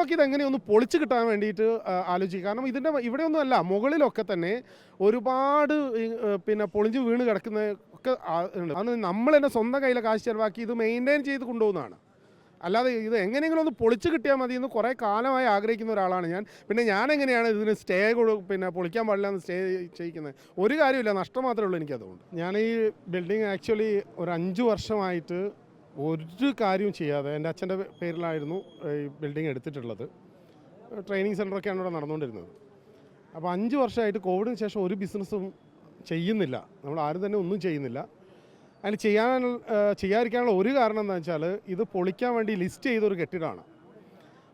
ഞങ്ങളൊക്കെ ഇതെങ്ങനെയൊന്ന് പൊളിച്ച് കിട്ടാൻ വേണ്ടിയിട്ട് ആലോചിക്കുക. കാരണം ഇവിടെയൊന്നും അല്ല, മുകളിലൊക്കെ തന്നെ ഒരുപാട് പിന്നെ പൊളിഞ്ഞ് വീണ് കിടക്കുന്ന ഒക്കെ ഉണ്ട്. അത് നമ്മൾ തന്നെ സ്വന്തം കയ്യിലെ കാശ് ചിലവാക്കി ഇത് മെയിൻറ്റെയിൻ ചെയ്ത് കൊണ്ടുപോകുന്നതാണ്. അല്ലാതെ ഇത് എങ്ങനെയെങ്കിലും ഒന്ന് പൊളിച്ച് കിട്ടിയാൽ മതി എന്ന് കുറേ കാലമായി ആഗ്രഹിക്കുന്ന ഒരാളാണ് ഞാൻ. പിന്നെ ഞാനെങ്ങനെയാണ് ഇതിന് പിന്നെ പൊളിക്കാൻ പാടില്ല എന്ന് സ്റ്റേ ചെയ്യിക്കുന്നത്? ഒരു കാര്യമില്ല, നഷ്ടം മാത്രമേ ഉള്ളൂ എനിക്കതുകൊണ്ട്. ഞാൻ ഈ ബിൽഡിംഗ് ആക്ച്വലി ഒരു 5 വർഷമായിട്ട് ഒരു കാര്യവും ചെയ്യാതെ, എൻ്റെ അച്ഛൻ്റെ പേരിലായിരുന്നു ഈ ബിൽഡിംഗ് എടുത്തിട്ടുള്ളത്. ട്രെയിനിങ് സെൻ്ററൊക്കെയാണ് ഇവിടെ നടന്നുകൊണ്ടിരുന്നത്. അപ്പോൾ 5 വർഷമായിട്ട് കോവിഡിന് ശേഷം ഒരു ബിസിനസ്സും ചെയ്യുന്നില്ല, നമ്മൾ ആരും തന്നെ ഒന്നും ചെയ്യുന്നില്ല. അതിന് ചെയ്യാതിരിക്കാനുള്ള ഒരു കാരണം എന്താണെന്ന് വെച്ചാൽ, ഇത് പൊളിക്കാൻ വേണ്ടി ലിസ്റ്റ് ചെയ്തൊരു കെട്ടിടമാണ്.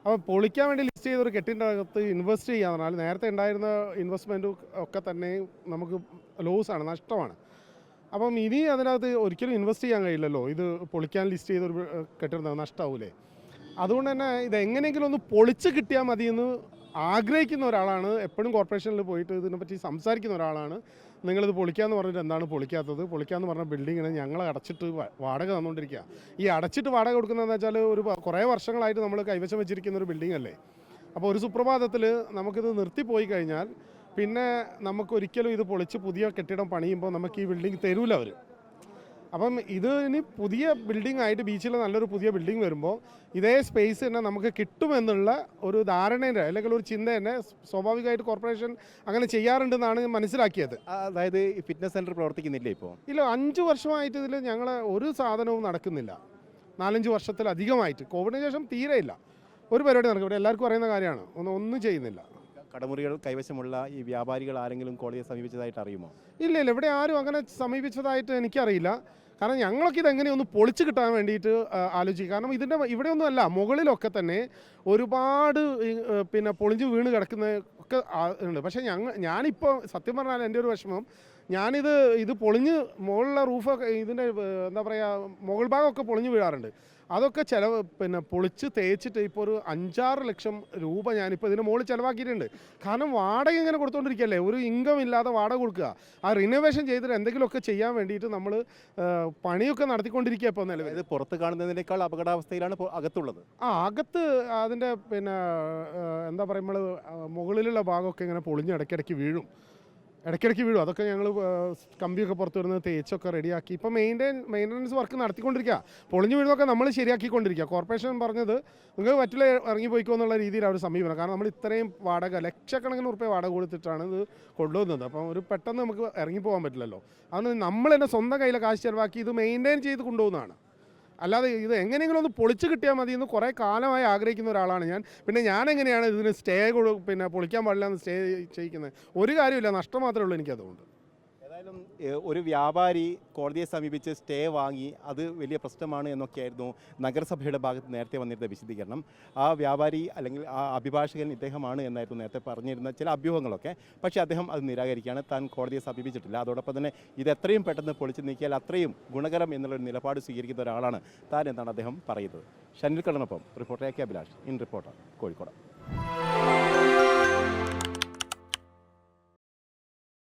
അപ്പോൾ പൊളിക്കാൻ വേണ്ടി ലിസ്റ്റ് ചെയ്തൊരു കെട്ടിടത്തിനകത്ത് ഇൻവെസ്റ്റ് ചെയ്യാന്ന് പറഞ്ഞാൽ നേരത്തെ ഉണ്ടായിരുന്ന ഇൻവെസ്റ്റ്മെൻറ്റും ഒക്കെ തന്നെ നമുക്ക് ലോസാണ്, നഷ്ടമാണ്. അപ്പം ഇനി അതിനകത്ത് ഒരിക്കലും ഇൻവെസ്റ്റ് ചെയ്യാൻ കഴിയില്ലല്ലോ, ഇത് പൊളിക്കാൻ ലിസ്റ്റ് ചെയ്തൊരു കെട്ടിടം നഷ്ടമാവൂലേ. അതുകൊണ്ട് തന്നെ ഇത് എങ്ങനെയെങ്കിലും ഒന്ന് പൊളിച്ച് കിട്ടിയാൽ മതിയെന്ന് ആഗ്രഹിക്കുന്ന ഒരാളാണ്. എപ്പോഴും കോർപ്പറേഷനിൽ പോയിട്ട് ഇതിനെപ്പറ്റി സംസാരിക്കുന്ന ഒരാളാണ്. നിങ്ങളിത് പൊളിക്കാമെന്ന് പറഞ്ഞിട്ട് എന്താണ് പൊളിക്കാത്തത്? പൊളിക്കാമെന്ന് പറഞ്ഞ ബിൽഡിങ്ങിന് ഞങ്ങൾ അടച്ചിട്ട് വാടക തന്നുകൊണ്ടിരിക്കുക. ഈ അടച്ചിട്ട് വാടക കൊടുക്കുന്നതെന്ന് വെച്ചാൽ കുറേ വർഷങ്ങളായിട്ട് നമ്മൾ കൈവശം വെച്ചിരിക്കുന്ന ഒരു ബിൽഡിംഗ് അല്ലേ. അപ്പോൾ ഒരു സുപ്രഭാതത്തിൽ നമുക്കിത് നിർത്തിപ്പോയി കഴിഞ്ഞാൽ പിന്നെ നമുക്കൊരിക്കലും ഇത് പൊളിച്ച് പുതിയ കെട്ടിടം പണിയുമ്പോൾ നമുക്ക് ഈ ബിൽഡിംഗ് തരൂല അവർ. അപ്പം ഇത് ഇനി പുതിയ ബിൽഡിംഗ് ആയിട്ട് ബീച്ചിൽ നല്ലൊരു പുതിയ ബിൽഡിംഗ് വരുമ്പോൾ ഇതേ സ്പേസ് തന്നെ നമുക്ക് കിട്ടുമെന്നുള്ള ഒരു ധാരണേൻ്റെ അല്ലെങ്കിൽ ഒരു ചിന്ത തന്നെ സ്വാഭാവികമായിട്ട് കോർപ്പറേഷൻ അങ്ങനെ ചെയ്യാറുണ്ടെന്നാണ് മനസ്സിലാക്കിയത്. അതായത് ഈ ഫിറ്റ്നസ് സെൻറ്റർ പ്രവർത്തിക്കുന്നില്ലേ ഇപ്പോൾ? ഇല്ല, 5 വർഷമായിട്ട് ഇതിൽ ഞങ്ങൾ ഒരു സാധനവും നടക്കുന്നില്ല. 4-5 വർഷത്തിലധികമായിട്ട് കോവിഡിന് ശേഷം തീരെയില്ല, ഒരു പരിപാടി നടക്കും. ഇവിടെ എല്ലാവർക്കും അറിയുന്ന കാര്യമാണ്, ഒന്നും ചെയ്യുന്നില്ല. കടമുറികൾ കൈവശമുള്ള ഈ വ്യാപാരികൾ ആരെങ്കിലും കോടതിയെ സമീപിച്ചതായിട്ട് അറിയുമോ? ഇല്ല, ഇവിടെ ആരും അങ്ങനെ സമീപിച്ചതായിട്ട് എനിക്കറിയില്ല. കാരണം ഞങ്ങളൊക്കെ ഇതെങ്ങനെയൊന്ന് പൊളിച്ച് കിട്ടാൻ വേണ്ടിയിട്ട് ആലോചിക്കുക. കാരണം ഇവിടെയൊന്നും അല്ല, മുകളിലൊക്കെ തന്നെ ഒരുപാട് പിന്നെ പൊളിഞ്ഞ് വീണ് കിടക്കുന്ന ഒക്കെ ഉണ്ട്. പക്ഷേ ഞാനിപ്പോൾ സത്യം പറഞ്ഞാൽ എൻ്റെ ഒരു വിഷമം, ഇത് പൊളിഞ്ഞ് മുകളിലെ റൂഫൊക്കെ ഇതിൻ്റെ എന്താ പറയുക, മുകൾ ഭാഗമൊക്കെ പൊളിഞ്ഞ് വീഴാറുണ്ട്. അതൊക്കെ പിന്നെ പൊളിച്ച് തേച്ചിട്ട് ഇപ്പോൾ ഒരു 5-6 ലക്ഷം രൂപ ഞാനിപ്പോൾ ഇതിന് മുകളിൽ ചിലവാക്കിയിട്ടുണ്ട്. കാരണം വാടക ഇങ്ങനെ കൊടുത്തുകൊണ്ടിരിക്കുകയല്ലേ, ഒരു ഇൻകം ഇല്ലാതെ വാടക കൊടുക്കുക. ആ റിനോവേഷൻ ചെയ്തിട്ട് എന്തെങ്കിലുമൊക്കെ ചെയ്യാൻ വേണ്ടിയിട്ട് നമ്മൾ പണിയൊക്കെ നടത്തിക്കൊണ്ടിരിക്കുക. ഇപ്പോൾ നിലവിൽ ഇത് പുറത്ത് കാണുന്നതിനേക്കാൾ അപകടാവസ്ഥയിലാണ് അകത്തുള്ളത്. അകത്ത് അതിൻ്റെ പിന്നെ എന്താ പറയുക, നമ്മൾ മുകളിലുള്ള ഭാഗമൊക്കെ ഇങ്ങനെ പൊളിഞ്ഞ് ഇടയ്ക്കിടയ്ക്ക് വീഴും. അതൊക്കെ ഞങ്ങൾ കമ്പിയൊക്കെ പുറത്ത് വരുന്നത് തേച്ചൊക്കെ റെഡിയാക്കി ഇപ്പോൾ മെയിൻ്റനൻസ് വർക്ക് നടത്തിക്കൊണ്ടിരിക്കുക. പൊളിഞ്ഞു വീഴുന്നതൊക്കെ നമ്മൾ ശരിയാക്കിക്കൊണ്ടിരിക്കുക. കോർപ്പറേഷൻ പറഞ്ഞത് നിങ്ങൾക്ക് പറ്റില്ല, ഇറങ്ങിപ്പോയിക്കോ എന്നുള്ള രീതിയിൽ അവർ സമീപനം. കാരണം നമ്മൾ ഇത്രയും വാടക, ലക്ഷക്കണക്കിന് ഉറുപ്പിക വാടക കൊടുത്തിട്ടാണ് ഇത് കൊണ്ടുവന്നത്. അപ്പം ഒരു പെട്ടെന്ന് നമുക്ക് ഇറങ്ങിപ്പോകാൻ പറ്റില്ലല്ലോ. അതൊന്ന് നമ്മൾ തന്നെ സ്വന്തം കയ്യിലെ കാശ് ചിലവാക്കി ഇത് മെയിൻറ്റെയിൻ ചെയ്ത് കൊണ്ടുപോകുന്നതാണ്. അല്ലാതെ ഇത് എങ്ങനെയെങ്കിലും ഒന്ന് പൊളിച്ച് കിട്ടിയാൽ മതി എന്ന് കുറേ കാലമായി ആഗ്രഹിക്കുന്ന ഒരാളാണ് ഞാൻ. പിന്നെ ഞാനെങ്ങനെയാണ് ഇതിന് പിന്നെ പൊളിക്കാൻ പാടില്ല എന്ന് സ്റ്റേ ചെയ്യിക്കുന്നത്? ഒരു കാര്യമില്ല, നഷ്ടം മാത്രമേ ഉള്ളൂ എനിക്കതുകൊണ്ട്. ഏതായാലും ഒരു വ്യാപാരി കോടതിയെ സമീപിച്ച് സ്റ്റേ വാങ്ങി, അത് വലിയ പ്രശ്നമാണ് എന്നൊക്കെയായിരുന്നു നഗരസഭയുടെ ഭാഗത്ത് നേരത്തെ വന്നിരുന്ന വിശദീകരണം. ആ വ്യാപാരി അല്ലെങ്കിൽ ആ അഭിഭാഷകൻ ഇദ്ദേഹമാണ് എന്നായിരുന്നു നേരത്തെ പറഞ്ഞിരുന്ന ചില അഭ്യൂഹങ്ങളൊക്കെ. പക്ഷേ അദ്ദേഹം അത് നിരാകരിക്കുകയാണ്, താൻ കോടതിയെ സമീപിച്ചിട്ടില്ല. അതോടൊപ്പം തന്നെ ഇത് എത്രയും പെട്ടെന്ന് പൊളിച്ചു നീക്കിയാൽ അത്രയും ഗുണകരം എന്നുള്ളൊരു നിലപാട് സ്വീകരിക്കുന്ന ഒരാളാണ് താൻ എന്നാണ് അദ്ദേഹം പറയുന്നത്. ഷനിൽ കടനൊപ്പം reporter AK Abhilash, in reporter, Kozhikode.